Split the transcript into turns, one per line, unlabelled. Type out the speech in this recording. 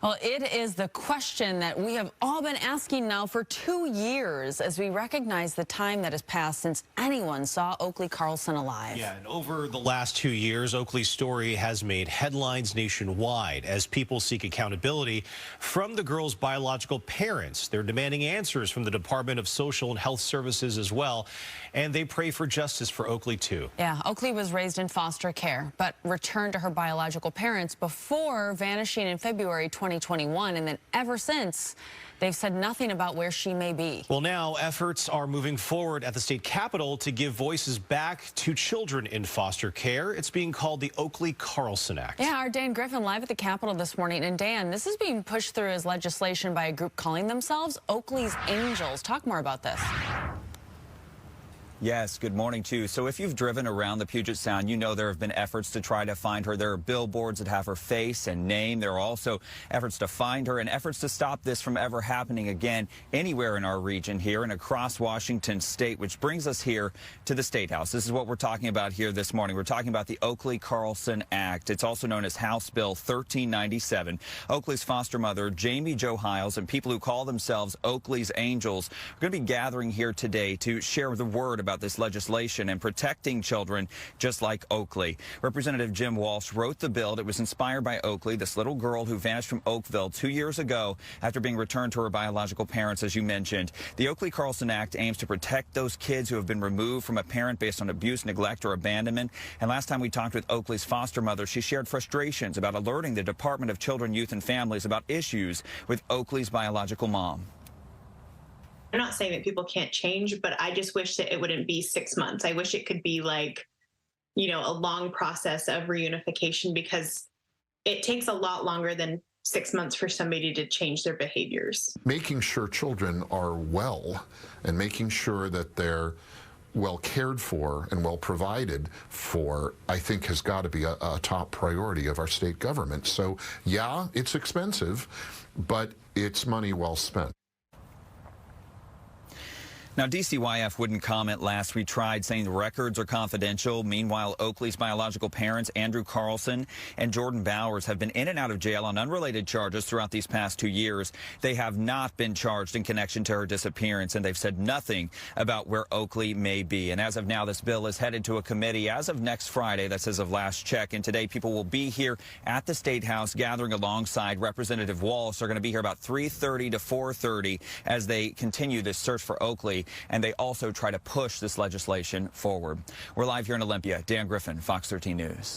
Well, it is the question that we have all been asking now for 2 years as we recognize the time that has passed since anyone saw Oakley Carlson alive.
Yeah, and over the last 2 years, Oakley's story has made headlines nationwide as people seek accountability from the girl's biological parents. They're demanding answers from the Department of Social and Health Services as well, and they pray for justice for Oakley too.
Yeah, Oakley was raised in foster care, but returned to her biological parents before vanishing in February 2021, and then ever since, they've said nothing about where she may be.
Well, now efforts are moving forward at the state capitol to give voices back to children in foster care. It's being called the Oakley Carlson Act.
Yeah, our Dan Griffin live at the Capitol this morning. And Dan, this is being pushed through as legislation by a group calling themselves Oakley's Angels. Talk more about this.
Yes, good morning, too. So if you've driven around the Puget Sound, you know there have been efforts to try to find her. There are billboards that have her face and name. There are also efforts to find her and efforts to stop this from ever happening again anywhere in our region here and across Washington state, which brings us here to the State House. This is what we're talking about here this morning. We're talking about the Oakley Carlson Act. It's also known as House Bill 1397. Oakley's foster mother, Jamie Jo Hiles, and people who call themselves Oakley's Angels are going to be gathering here today to share the word about this legislation and protecting children just like Oakley. Representative Jim Walsh wrote the bill that was inspired by Oakley, this little girl who vanished from Oakville 2 years ago after being returned to her biological parents, as you mentioned. The Oakley Carlson Act aims to protect those kids who have been removed from a parent based on abuse, neglect, or abandonment. And last time we talked with Oakley's foster mother, she shared frustrations about alerting the Department of Children, Youth, and Families about issues with Oakley's biological mom.
I'm not saying that people can't change, but I just wish that it wouldn't be 6 months. I wish it could be like, a long process of reunification, because it takes a lot longer than 6 months for somebody to change their behaviors.
Making sure children are well and making sure that they're well cared for and well provided for, I think, has got to be a top priority of our state government. So, yeah, it's expensive, but it's money well spent.
Now, DCYF wouldn't comment last we tried, saying the records are confidential. Meanwhile, Oakley's biological parents, Andrew Carlson and Jordan Bowers, have been in and out of jail on unrelated charges throughout these past 2 years. They have not been charged in connection to her disappearance, and they've said nothing about where Oakley may be. And as of now, this bill is headed to a committee as of next Friday. That's as of last check. And today, people will be here at the State House gathering alongside Representative Walsh. They're going to be here about 3:30 to 4:30 as they continue this search for Oakley. And they also try to push this legislation forward. We're live here in Olympia. Dan Griffin, Fox 13 News.